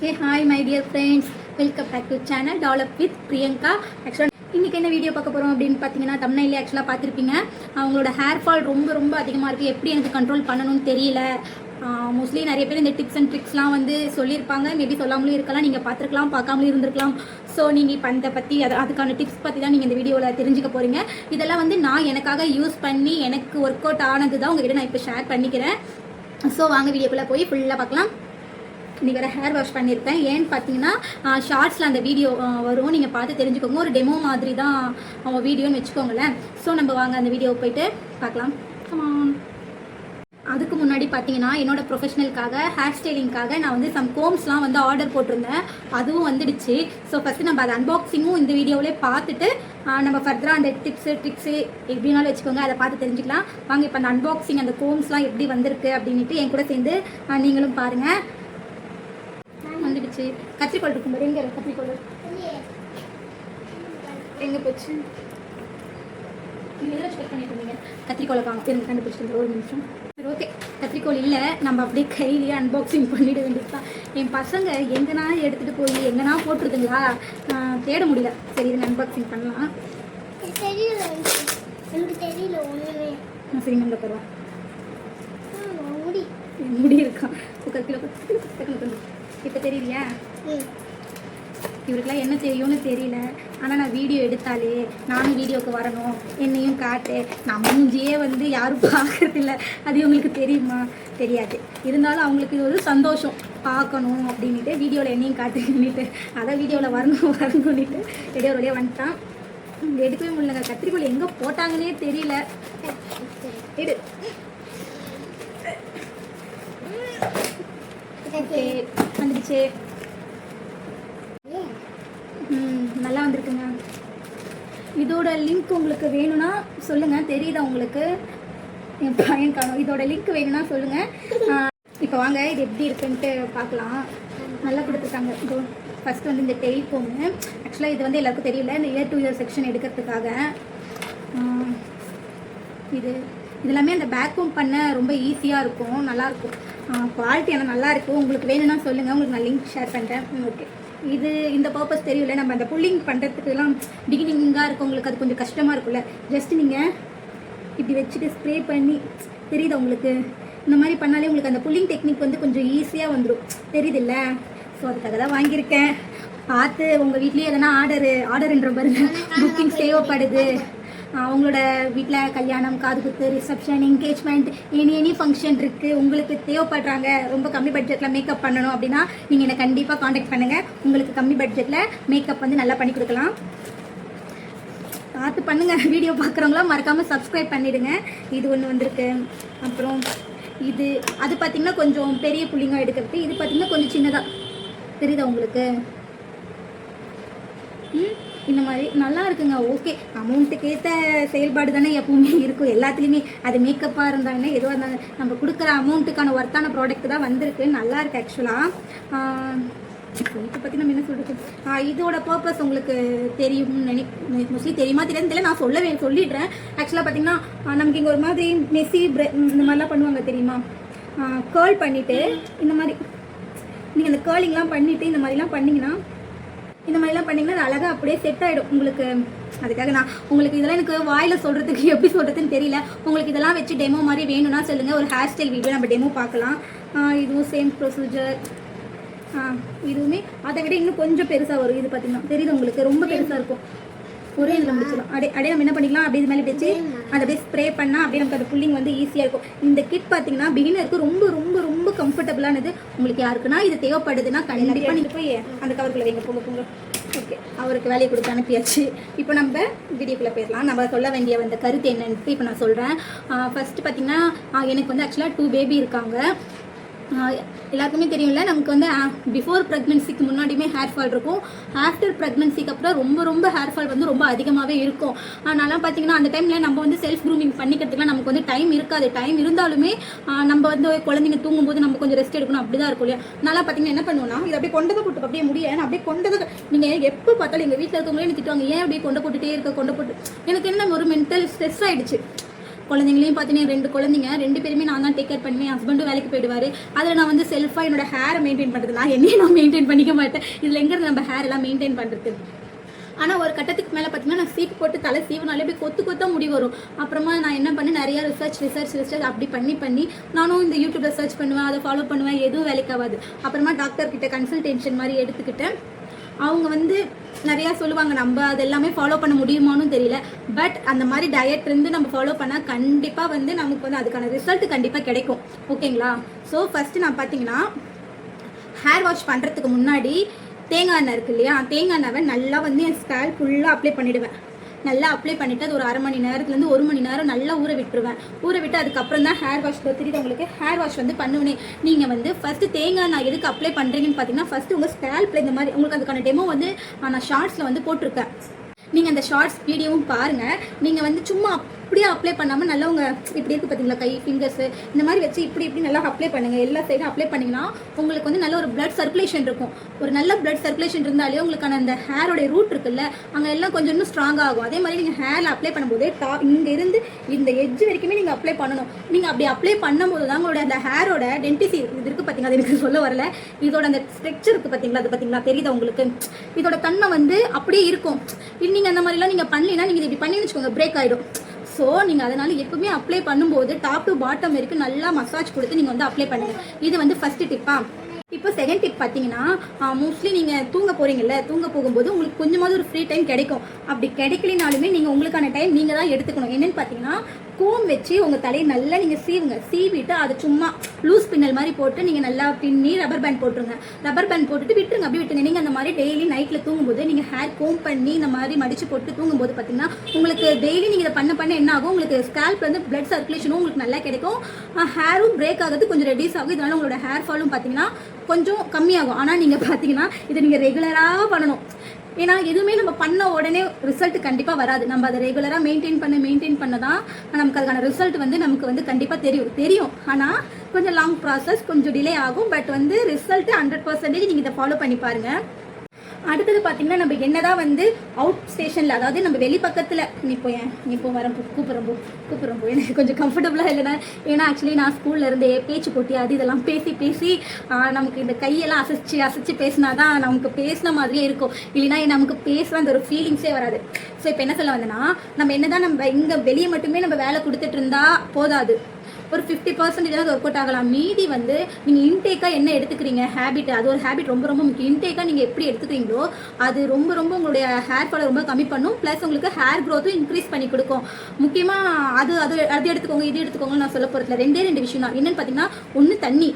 Hey, hi my dear friends, welcome back to channel Develop with Priyanka. Actually இன்றைக்கி என்ன video பார்க்க போகிறோம் அப்படின்னு பார்த்தீங்கன்னா தம்ப்நெயிலே ஆக்சுவலாக பார்த்துருப்பீங்க. அவங்களோட ஹேர் ஃபால் ரொம்ப அதிகமாக இருக்குது. எப்படி எனக்கு கண்ட்ரோல் பண்ணணும்னு தெரியல. மோஸ்ட்லி நிறைய பேர் இந்த டிப்ஸ் அண்ட் ட்ரிக்ஸ்லாம் வந்து சொல்லியிருப்பாங்க. மேபி சொல்லாமலும் இருக்கலாம், நீங்கள் பார்த்துருக்கலாம், பார்க்காமலும் இருந்திருக்கலாம். ஸோ நீங்கள் இப்போ அந்த பற்றி அதுக்கான டிப்ஸ் பற்றி தான் நீங்கள் இந்த வீடியோவில் தெரிஞ்சுக்க போகிறீங்க. இதெல்லாம் வந்து நான் எனக்காக யூஸ் பண்ணி எனக்கு ஒர்க் அவுட் ஆனது தான் உங்கள்கிட்ட நான் இப்போ ஷேர் பண்ணிக்கிறேன். ஸோ வாங்க வீடியோக்குள்ளே போய் ஃபுல்லாக பார்க்கலாம். இன்றைக்கி வேறு ஹேர் வாஷ் பண்ணியிருக்கேன். ஏன்னு பார்த்தீங்கன்னா ஷார்ட்ஸில் அந்த வீடியோ வரும், நீங்கள் பார்த்து தெரிஞ்சுக்கோங்க. ஒரு டெமோ மாதிரி தான் அவங்க வீடியோன்னு வச்சுக்கோங்களேன். ஸோ நம்ம வாங்க அந்த வீடியோ போய்ட்டு பார்க்கலாம். அதுக்கு முன்னாடி பார்த்தீங்கன்னா என்னோடய ப்ரொஃபஷனலுக்காக ஹேர் ஸ்டைலிங்காக நான் வந்து சம் கோம்ஸ்லாம் வந்து ஆர்டர் போட்டிருந்தேன். அதுவும் வந்துடுச்சு. ஸோ ஃபஸ்ட்டு நம்ம அதை அன்பாக்சிங்கும் இந்த வீடியோவிலே பார்த்துட்டு நம்ம ஃபர்தராக அந்த டிப்ஸு ட்ரிக்ஸு எப்படினாலும் வச்சுக்கோங்க, அதை பார்த்து தெரிஞ்சுக்கலாம். வாங்க இப்போ அந்த அன்பாக்சிங் அந்த கோம்ஸ்லாம் எப்படி வந்திருக்கு அப்படின்ட்டு என் கூட சேர்ந்து நீங்களும் பாருங்கள். வந்துடுச்சு. கத்திரிக்கோள் இருக்கும்போது எங்கே கத்திரிக்கோள் எங்கே போச்சு? நீங்கள் செக் பண்ணிட்டு இருந்தீங்க. கத்திரிக்கோளை கண்டுபிடிச்சிட்டு ஒரு நிமிஷம். சரி, ஓகே. கத்திரிக்கோள் இல்லை, நம்ம அப்படியே கையிலேயே அன்பாக்சிங் பண்ணிட வேண்டியது தான். என் பசங்க எங்கன்னா எடுத்துகிட்டு போய் எங்கன்னா போட்டுருதுங்களா, தேட முடியல. சரி, இதை அன்பாக்சிங் பண்ணலாம். தெரியல, எனக்கு தெரியல ஒன்றுமே. சரி, நம்ம தருவோம். முடி இருக்கான். இப்போ தெரியலையா? இவருக்கெல்லாம் என்ன தெரியும்னு தெரியல. ஆனால் நான் வீடியோ எடுத்தாலே நானும் வீடியோவுக்கு வரணும், என்னையும் காட்டு. நான் மூஞ்சியே வந்து யாரும் பார்க்கறதில்ல. அது இவங்களுக்கு தெரியுமா? தெரியாது. இருந்தாலும் அவங்களுக்கு இது ஒரு சந்தோஷம், பார்க்கணும் அப்படின்ட்டு வீடியோவில் என்னையும் காட்டுன்னுட்டு அதான் வீடியோவில் வரணும்னுட்டு வீடியோ வழியாக வந்துட்டான். எடுக்கவே முடியலங்க. கத்திரிக்கோள் எங்கே போட்டாங்கன்னே தெரியல. எடு. ஓகே, வந்துடுச்சு. நல்லா வந்திருக்குங்க. இதோட லிங்க் உங்களுக்கு வேணும்னா சொல்லுங்கள். தெரியுதா உங்களுக்கு? என் பையன் காணும். இதோட லிங்க் வேணும்னா சொல்லுங்கள். இப்போ வாங்க இது எப்படி இருக்குன்ட்டு பார்க்கலாம். நல்லா கொடுத்துருக்காங்க. இதோ ஃபஸ்ட்டு வந்து இந்த டெலிஃபோனு. ஆக்சுவலாக இது வந்து எல்லாருக்கும் தெரியல, இந்த இயர் டு இயர் செக்ஷன் எடுக்கிறதுக்காக. இதெல்லாமே அந்த பேக்கும் பண்ண ரொம்ப ஈஸியாக இருக்கும், நல்லாயிருக்கும். குவாலிட்டி ஆனால் நல்லாயிருக்கும். உங்களுக்கு வேணும்னா சொல்லுங்கள், உங்களுக்கு நான் லிங்க் ஷேர் பண்ணுறேன். ஓகே, இது இந்த பர்பஸ் தெரியல. நம்ம அந்த புல்லிங் பண்ணுறதுக்குலாம் பிகினிங்காக இருக்கும், உங்களுக்கு அது கொஞ்சம் கஷ்டமாக இருக்கும்ல. ஜஸ்ட் நீங்கள் இப்படி வச்சுட்டு ஸ்ப்ரே பண்ணி, தெரியுது உங்களுக்கு? இந்த மாதிரி பண்ணாலே உங்களுக்கு அந்த புல்லிங் டெக்னிக் வந்து கொஞ்சம் ஈஸியாக வந்துடும், தெரியுதில்ல? ஸோ அதுக்காக தான் வாங்கியிருக்கேன். பார்த்து உங்கள் வீட்லேயே எதனா ஆர்டர்ன்ற பாருங்க, புக்கிங் தேவைப்படுது. அவங்களோட வீட்டில் கல்யாணம், காது குத்து, ரிசப்ஷன், என்கேஜ்மெண்ட், எனி ஃபங்க்ஷன் இருக்குது, உங்களுக்கு தேவைப்படுறாங்க, ரொம்ப கம்மி பட்ஜெட்டில் மேக்கப் பண்ணணும் அப்படின்னா நீங்கள் என்னை கண்டிப்பாக காண்டாக்ட் பண்ணுங்கள். உங்களுக்கு கம்மி பட்ஜெட்டில் மேக்கப் வந்து நல்லா பண்ணி கொடுக்கலாம். பார்த்து பண்ணுங்கள். வீடியோ பார்க்குறவங்களாம் மறக்காமல் சப்ஸ்கிரைப் பண்ணிவிடுங்க. இது ஒன்று வந்திருக்கு. அப்புறம் அது பார்த்திங்கன்னா கொஞ்சம் பெரிய புள்ளிங்க எடுக்கிறது. இது பார்த்திங்கன்னா கொஞ்சம் சின்னதாக தெரியுதா உங்களுக்கு? இந்த மாதிரி நல்லா இருக்குங்க. ஓகே, அமௌண்ட்டுக்கு ஏற்ற செயல்பாடு தானே எப்பவுமே இருக்கும் எல்லாத்துலேயுமே. அது மேக்கப்பாக இருந்தாங்கன்னா எதுவாக இருந்தாங்க, நம்ம கொடுக்குற அமௌண்ட்டுக்கான ஒர்த்தான ப்ராடக்ட் தான் வந்திருக்கு. நல்லா இருக்குது ஆக்சுவலாக. இதை பற்றி நம்ம என்ன சொல்கிறது, இதோட பர்பஸ் உங்களுக்கு தெரியும் மோஸ்ட்லி தெரியுமா தெரியாது தெரியல. நான் சொல்லிடுறேன். ஆக்சுவலாக பார்த்தீங்கன்னா நமக்கு இங்கே ஒரு மாதிரி மெஸ்ஸி இந்த மாதிரிலாம் பண்ணுவாங்க தெரியுமா? கேர்ள் பண்ணிவிட்டு இந்த மாதிரி நீங்கள் இந்த கேர்லிங்லாம் பண்ணிவிட்டு இந்த மாதிரிலாம் பண்ணிங்கன்னா அது அழகாக அப்படியே செட் ஆகிடும் உங்களுக்கு. அதுக்காக நான் உங்களுக்கு இதெல்லாம் எனக்கு வாயில் சொல்கிறதுக்கு எப்படி சொல்கிறதுன்னு தெரியல. உங்களுக்கு இதெல்லாம் வச்சு டெமோ மாதிரி வேணும்னா சொல்லுங்கள். ஒரு ஹேர் ஸ்டைல் வீடியோ நம்ம டெமோ பார்க்கலாம். இதுவும் சேம் ப்ரொசீஜர். இதுவுமே அதை விட இன்னும் கொஞ்சம் பெருசாக வரும். இது பார்த்தீங்கன்னா தெரியுது உங்களுக்கு? ரொம்ப பெருசாக இருக்கும். ஒரே இதில் முடிச்சிடும். அப்படியே நம்ம என்ன பண்ணிக்கலாம், அப்படியே இது மேலே வச்சு அதை அப்படியே ஸ்ப்ரே பண்ணால் அப்படியே நமக்கு அந்த புல்லிங் வந்து ஈஸியாக இருக்கும். இந்த கிட் பார்த்தீங்கன்னா பிகினருக்கு ரொம்ப கம்ஃபர்டபுளானது. உங்களுக்கு யாருக்குன்னா இது தேவைப்படுதுன்னா கண்டிப்பாக நீங்கள் போய் அந்த கவருக்குள்ளே வைங்க. போங்க. ஓகே, அவருக்கு வேலையை கொடுத்து அனுப்பியாச்சு. இப்போ நம்ம வீடியோக்குள்ளே போயிடலாம். நம்ம சொல்ல வேண்டிய அந்த கருத்து என்னன்ட்டு இப்போ நான் சொல்கிறேன். ஃபஸ்ட்டு பார்த்தீங்கன்னா எனக்கு வந்து ஆக்சுவலாக 2 பேபி இருக்காங்க. எல்லாருக்குமே தெரியும்ல, நமக்கு வந்து பிஃபோர் ப்ரெக்னென்சிக்கு முன்னாடியுமே ஹேர் ஃபால் இருக்கும். ஆஃப்டர் ப்ரெக்னென்சிக்கு அப்புறம் ரொம்ப ஹேர் ஃபால் வந்து ரொம்ப அதிகமாகவே இருக்கும். அதனால பார்த்தீங்கன்னா அந்த டைமில் நம்ம வந்து செல்ஃப் க்ரூமிங் பண்ணிக்கிறதுக்குலாம் நமக்கு வந்து டைம் இருக்காது. டைம் இருந்தாலுமே நம்ம வந்து குழந்தைங்க தூங்கும்போது நம்ம கொஞ்சம் ரெஸ்ட் எடுக்கணும், அப்படி தான் இருக்கும் இல்லையா? நல்லா பார்த்தீங்கன்னா என்ன பண்ணுவோம்னா, இது அப்படியே கொண்டதை போட்டு அப்படியே நான் அப்படியே கொண்டதை நீங்கள் எப்போ பார்த்தாலும் எங்கள் வீட்டில் இருக்கவங்களே எனக்கு திட்டுவாங்க, ஏன் அப்படியே கொண்டு போட்டுகிட்டே இருக்க. எனக்கு என்ன ஒரு மென்டல் ஸ்ட்ரெஸ் ஆகிடுச்சு. குழந்தைங்களையும் பார்த்தீங்கன்னா 2 குழந்தைங்க 2 பேருமே நான் தான் டேக் கேர் பண்ணுவேன். ஹஸ்பண்டும் வேலைக்கு போயிடுவார். அதில் நான் வந்து செல்ஃபாக என்னோட ஹேரை மெயின்டைன் பண்ணுறது, நான் என்னையும் நான் மெயின்டைன் பண்ணிக்க மாட்டேன். இதில் எங்கிறது நம்ம ஹேர் எல்லாம் மெயின்டைன் பண்ணுறது. ஆனால் ஒரு கட்டத்துக்கு மேலே பார்த்தீங்கன்னா நான் சீப்பு போட்டு தலை சீவனாலே போய் கொத்தா முடி வரும். அப்புறமா நான் என்ன பண்ணேன், நிறையா ரிசர்ச் அப்படி பண்ணி நானும் இந்த யூடியூப்பில் சர்ச் பண்ணுவேன், அதை ஃபாலோ பண்ணுவேன், எதுவும் வேலைக்காகாது. அப்புறமா டாக்டர்கிட்ட கன்சல்டேஷன் மாதிரி எடுத்துக்கிட்டேன். அவங்க வந்து நிறையா சொல்லுவாங்க, நம்ம அது எல்லாமே ஃபாலோ பண்ண முடியுமான்னு தெரியல. பட் அந்த மாதிரி டயட் இருந்து நம்ம ஃபாலோ பண்ணால் கண்டிப்பாக வந்து நமக்கு வந்து அதுக்கான ரிசல்ட் கண்டிப்பாக கிடைக்கும். ஓகேங்களா? ஸோ ஃபஸ்ட்டு நான் பார்த்தீங்கன்னா ஹேர் வாஷ் பண்ணுறதுக்கு முன்னாடி தேங்காய் எண்ணெய் இருக்குது இல்லையா, தேங்காய் எண்ணெயை நல்லா வந்து என் ஸ்கேல்ப் ஃபுல்லாக அப்ளை பண்ணிவிடுவேன். நல்லா அப்ளை பண்ணிவிட்டு அது ஒரு அரை மணி நேரத்துலேருந்து 1 மணி நேரம் நல்லா ஊற விட்டுருவேன். ஊற விட்டு அதுக்கப்புறம் தான் ஹேர் வாஷ் தெரியுது உங்களுக்கு, ஹேர் வாஷ் வந்து பண்ணுவேன். நீங்கள் வந்து ஃபஸ்ட்டு தேங்காய் நான் எதுக்கு அப்ளை பண்ணுறீங்கன்னு பார்த்தீங்கன்னா, ஃபஸ்ட்டு உங்கள் ஸ்கேல்ப்பில் இந்த மாதிரி உங்களுக்கு அதுக்கான டெமோ வந்து நான் ஷார்ட்ஸில் வந்து போட்டிருக்கேன். நீங்கள் அந்த ஷார்ட்ஸ் வீடியோவும் பாருங்கள். நீங்கள் வந்து சும்மா அப்படியே அப்ளை பண்ணாமல் நல்லா உங்கள் இப்படி இருக்குது பார்த்தீங்களா, கை ஃபிங்கர்ஸு இந்த மாதிரி வச்சு இப்படி நல்லா அப்ளை பண்ணுங்கள். எல்லா சைடும் அப்ளை பண்ணிங்கன்னா உங்களுக்கு வந்து நல்ல ஒரு பிளட் சர்க்குலேஷன் இருக்கும். ஒரு நல்ல பிளட் சர்க்குலேஷன் இருந்தாலே உங்களுக்கான அந்த ஹேரோடைய ரூட் இருக்குல்ல, அங்கே எல்லாம் கொஞ்சம் இன்னும் ஸ்ட்ராங் ஆகும். அதே மாதிரி நீங்கள் ஹேரில் அப்ளை பண்ணும்போது இங்கே இருந்து இந்த எட்ஜ் வரைக்குமே நீங்கள் அப்ளை பண்ணணும். நீங்கள் அப்படி அப்ளை பண்ணும்போது தான் உங்களோட அந்த ஹேரோட டென்டிசி இது இருக்குது பார்த்தீங்களா, அது எனக்கு சொல்ல வரல, இதோட அந்த ஸ்ட்ரக்சர் இருக்குது பார்த்தீங்களா, அது பார்த்தீங்களா தெரியுதா உங்களுக்கு, இதோட தன்மை வந்து அப்படியே இருக்கும். நீங்கள் அந்த மாதிரிலாம் நீங்கள் பண்ணலைன்னா நீங்கள் இப்படி பண்ணி வச்சுக்கோங்க, பிரேக் ஆகிடும். ஸோ நீங்கள் அதனால் எப்பவுமே அப்ளை பண்ணும்போது டாப் டு பாட்டம் வரைக்கும் நல்லா மசாஜ் கொடுத்து நீங்கள் வந்து அப்ளை பண்ணுங்கள். இது வந்து ஃபஸ்ட்டு டிப்பா. இப்போ செகண்ட் டிப் பார்த்தீங்கன்னா, மோஸ்ட்லி நீங்கள் தூங்க போகிறீங்கல்ல, தூங்க போகும்போது உங்களுக்கு கொஞ்சமாவது ஒரு ஃப்ரீ டைம் கிடைக்கும். அப்படி கிடைக்கலினாலுமே நீங்கள் உங்களுக்கான டைம் நீங்கள் தான் எடுத்துக்கணும். என்னென்னு பார்த்தீங்கன்னா, கோம் வச்சு உங்கள் தலையை நல்லா நீங்கள் சீவிட்டு அதை சும்மா லூஸ் பின்னல் மாதிரி போட்டு நீங்கள் நல்லா பின்னி ரப்பர் பேண்ட் போட்டுருங்க. ரப்பர் பேண்ட் போட்டுட்டு விட்டுருங்க, அப்படி விட்டுருங்க. நீங்கள் அந்த மாதிரி டெய்லி நைட்டில் தூங்கும்போது நீங்கள் ஹேர் கோம் பண்ணி இந்த மாதிரி மடித்து போட்டு தூங்கும்போது பார்த்தீங்கன்னா, உங்களுக்கு டெய்லி நீங்கள் இதை பண்ண என்ன ஆகும், உங்களுக்கு ஸ்கேல்ப் வந்து பிளட் சர்க்குலேஷனும் உங்களுக்கு நல்லா கிடைக்கும். ஹேரும் பிரேக் ஆகிறது கொஞ்சம் ரெடியூஸ் ஆகும். இதனால் உங்களோட ஹேர் ஃபாலும் பார்த்தீங்கன்னா கொஞ்சம் கம்மியாகும். ஆனால் நீங்கள் பார்த்தீங்கன்னா இதை நீங்கள் ரெகுலராக பண்ணணும். ஏன்னா எதுவுமே நம்ம பண்ண உடனே ரிசல்ட் கண்டிப்பாக வராது. நம்ம அதை ரெகுலராக மெயின்டைன் பண்ண தான் நமக்கு அதுக்கான ரிசல்ட் வந்து நமக்கு வந்து கண்டிப்பாக தெரியும். ஆனால் கொஞ்சம் லாங் ப்ராசஸ், கொஞ்சம் டிலே ஆகும். பட் வந்து ரிசல்ட்டு 100% நீங்கள் இதை ஃபாலோ பண்ணி பாருங்கள். அடுத்தது பார்த்தீங்கன்னா, நம்ம என்னதான் வந்து அவுட் ஸ்டேஷனில், அதாவது நம்ம வெளி பக்கத்தில் இப்போ வரேன் கூப்பிட்றோம் எனக்கு கொஞ்சம் கம்ஃபர்டபுளாக இல்லைனா, ஏன்னா ஆக்சுவலி நான் ஸ்கூலில் இருந்தே பேச்சு போட்டி அது இதெல்லாம் பேசி நமக்கு இந்த கையெல்லாம் அசைச்சு பேசினா தான் நமக்கு பேசின மாதிரியே இருக்கும். இல்லைனா நமக்கு பேசுகிற அந்த ஒரு ஃபீலிங்ஸே வராது. ஸோ இப்போ என்ன சொல்ல வந்தேன்னா, நம்ம என்னதான் நம்ம இங்கே வெளியே மட்டுமே நம்ம வேலை கொடுத்துட்டு இருந்தா போதாது. ஒரு 50% ஒர்க் அவுட் ஆகலாம். மீதி வந்து நீங்கள் இன்டேக்காக என்ன எடுத்துக்கிறீங்க, ஹேபிட், அது ஒரு ஹேபிட் ரொம்ப முக்கியம். இன்டேக்காக நீங்கள் எப்படி எடுத்துக்கிறீங்களோ அது ரொம்ப உங்களுடைய ஹேர் ஃபாலை ரொம்ப கம்மி பண்ணும். ப்ளஸ் உங்களுக்கு ஹேர் க்ரோத்தும் இன்க்ரீஸ் பண்ணி கொடுக்கும். முக்கியமாக அது எடுத்துக்கோங்க, இது எடுத்துக்கோங்கன்னு நான் சொல்ல போகிறதுல 2 விஷயம் தான். என்னென்னு பார்த்தீங்கன்னா, ஒன்று தண்ணி,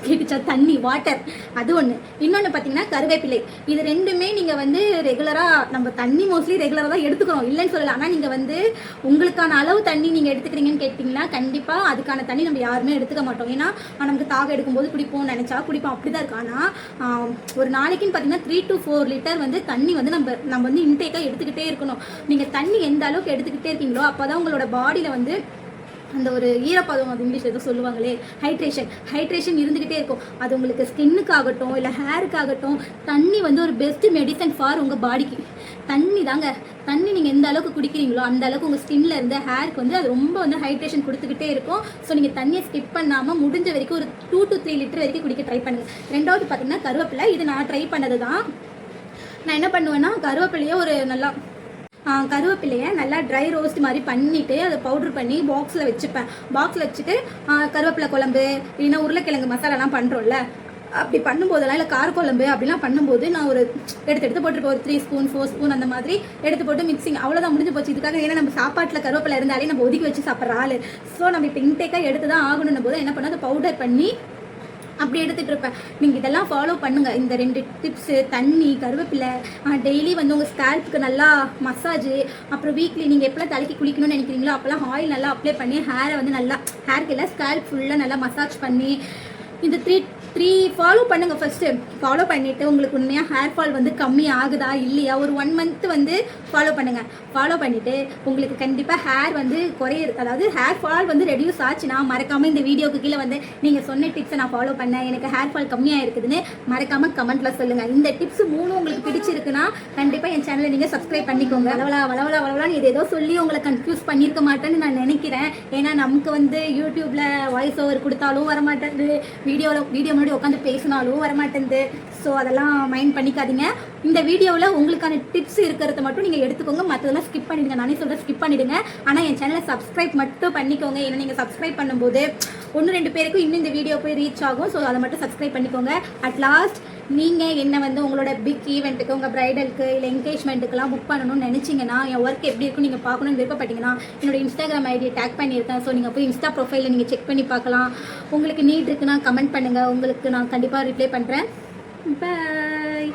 கேட்டுச்சா, தண்ணி, வாட்டர், அது ஒன்று. இன்னொன்று பார்த்தீங்கன்னா கருவேப்பிலை. இது 2மே நீங்கள் வந்து ரெகுலராக, நம்ம தண்ணி மோஸ்ட்லி ரெகுலராக தான் எடுத்துக்கிறோம், இல்லைன்னு சொல்லலை. ஆனால் நீங்கள் வந்து உங்களுக்கான அளவு தண்ணி நீங்கள் எடுத்துக்கிறீங்கன்னு கேட்டிங்கன்னா கண்டிப்பாக அதுக்கான தண்ணி நம்ம யாருமே எடுத்துக்க மாட்டோம். ஏன்னா நமக்கு தாகம் எடுக்கும்போது குடிப்போம், நினச்சா குடிப்போம், அப்படி தான் இருக்கு. ஆனால் ஒரு நாளைக்குன்னு பார்த்தீங்கன்னா 3 to 4 லிட்டர் வந்து தண்ணி வந்து நம்ம வந்து இன்டேக்காக எடுத்துக்கிட்டே இருக்கணும். நீங்கள் தண்ணி எந்த அளவுக்கு எடுத்துக்கிட்டே இருக்கீங்களோ அப்போ தான் உங்களோட பாடியில் வந்து அந்த ஒரு ஈரப்பதம், அது இங்கிலீஷ் எதுவும் சொல்லுவாங்களே, ஹைட்ரேஷன் இருந்துக்கிட்டே இருக்கும். அது உங்களுக்கு ஸ்கின்னுக்காகட்டும் இல்லை ஹேருக்காகட்டும் தண்ணி வந்து ஒரு பெஸ்ட் மெடிசன் ஃபார் உங்கள் பாடிக்கு. தண்ணி தாங்க, தண்ணி நீங்கள் எந்த அளவுக்கு குடிக்கிறீங்களோ அந்த அளவுக்கு உங்கள் ஸ்கின்ல இருந்து ஹேருக்கு வந்து அது ரொம்ப வந்து ஹைட்ரேஷன் கொடுத்துக்கிட்டே இருக்கும். ஸோ நீங்கள் தண்ணியை ஸ்கிப் பண்ணாமல் முடிஞ்ச வரைக்கும் ஒரு 2 to 3 லிட்டர் வரைக்கும் குடிக்க ட்ரை பண்ணுங்கள். ரெண்டாவது பார்த்தீங்கன்னா கருவேப்பிலை. இது நான் ட்ரை பண்ணது தான். நான் என்ன பண்ணுவேன்னா, கருவேப்பிலையை நல்லா ட்ரை ரோஸ்ட் மாதிரி பண்ணிவிட்டு அதை பவுட்ரு பண்ணி பாக்ஸில் வச்சுப்பேன். பாக்ஸில் வச்சுட்டு கருவேப்பிலை குழம்பு இல்லைன்னா உருளைக்கிழங்கு மசாலாலாம் பண்ணுறோம்ல, அப்படி பண்ணும்போதெல்லாம் இல்லை காரக்குழம்பு அப்படிலாம் பண்ணும்போது நான் ஒரு எடுத்து போட்டுருப்பேன். ஒரு 3 ஸ்பூன் 4 ஸ்பூன் அந்த மாதிரி எடுத்து போட்டு மிக்சிங், அவ்வளோதான், முடிஞ்சு போச்சு. இதுக்காக ஏன்னா நம்ம சாப்பாட்டில் கருவேப்பிலை இருந்தாலே நம்ம ஒதுக்கி வச்சு சாப்பிட்ற ஆள். ஸோ நம்ம இப்போ இன்டேக்காக எடுத்து தான் ஆகணுன்னும் போது என்ன பண்ணால் அதை பவுடர் பண்ணி அப்படி எடுத்துகிட்டு இருப்பேன். நீங்கள் இதெல்லாம் ஃபாலோ பண்ணுங்கள். இந்த 2 டிப்ஸு, தண்ணி, கருவேப்பிலை, டெய்லி வந்து உங்கள் ஸ்கேல்ப்புக்கு நல்லா மசாஜ், அப்புறம் வீக்லி நீங்கள் எப்போலாம் தலைக்கு குளிக்கணும்னு நினைக்கிறீங்களோ அப்போல்லாம் ஆயில் நல்லா அப்ளை பண்ணி ஹேரை வந்து நல்லா, ஹேருக்கு இல்லை ஸ்கேல்ப் ஃபுல்லாக நல்லா மசாஜ் பண்ணி, இந்த 3 3 ஃபாலோ பண்ணுங்கள். ஃபஸ்ட்டு ஃபாலோ பண்ணிவிட்டு உங்களுக்கு உண்மையாக ஹேர் ஃபால் வந்து கம்மி ஆகுதா இல்லையா ஒரு 1 மந்த் வந்து ஃபாலோ பண்ணுங்கள். ஃபாலோ பண்ணிவிட்டு உங்களுக்கு கண்டிப்பாக ஹேர் வந்து அதாவது ஹேர் ஃபால் வந்து ரெடியூஸ் ஆச்சுன்னா மறக்காமல் இந்த வீடியோக்கு கீழே வந்து நீங்கள் சொன்ன டிப்ஸை நான் ஃபாலோ பண்ணேன், எனக்கு ஹேர் ஃபால் கம்மியாக இருக்குதுன்னு மறக்காமல் கமெண்ட்டில் சொல்லுங்கள். இந்த டிப்ஸ் 3 உங்களுக்கு பிடிச்சிருக்குன்னா கண்டிப்பாக என் சேனலை நீங்கள் சப்ஸ்கிரைப் பண்ணிக்கோங்க. வளவலான்னு இது ஏதோ சொல்லி உங்களை கன்ஃபியூஸ் பண்ணியிருக்க மாட்டேன்னு நான் நினைக்கிறேன். ஏன்னா நமக்கு வந்து யூடியூப்பில் வாய்ஸ் ஓவர் கொடுத்தாலும் வரமாட்டேங்குது, வீடியோ முன்னாடி உட்காந்து பேசினாலும் வரமாட்டேங்குது. ஸோ அதெல்லாம் மைண்ட் பண்ணிக்காதீங்க. இந்த வீடியோவில் உங்களுக்கான டிப்ஸ் இருக்கிறத மட்டும் நீங்கள் எடுத்துக்கோங்க, மற்றதெல்லாம் ஸ்கிப் பண்ணிடுங்க. நானே சொல்கிறேன் ஸ்கிப் பண்ணிவிடுங்க. ஆனால் என் சேனலை சப்ஸ்கிரைப் மட்டும் பண்ணிக்கோங்க. ஏன்னா நீங்கள் சப்ஸ்கிரைப் பண்ணும்போது 1-2 பேருக்கும் இன்னும் இந்த வீடியோ போய் ரீச் ஆகும். ஸோ அதை மட்டும் சப்ஸ்கிரைப் பண்ணிக்கோங்க. அட் லாஸ்ட் நீங்கள் என்ன வந்து உங்களோட பிக் ஈவெண்ட்டுக்கு உங்கள் ப்ரைடலுக்கு இல்லை என்கேஜ்மெண்ட்டுக்கெல்லாம் புக் பண்ணணும்னு நினச்சிங்கன்னா, என் ஒர்க் எப்படி இருக்கும் நீங்கள் பார்க்கணுன்னு விருப்பப்பட்டீங்கன்னா என்னோட இன்ஸ்டாகிராம் ஐடியை டேக் பண்ணியிருக்கேன். ஸோ நீங்கள் போய் இன்ஸ்டா ப்ரொஃபைலில் நீங்கள் செக் பண்ணி பார்க்கலாம். உங்களுக்கு நீட் இருக்குன்னா கமெண்ட் பண்ணுங்கள், உங்களுக்கு நான் கண்டிப்பாக ரிப்ளை பண்ணுறேன். பாய்.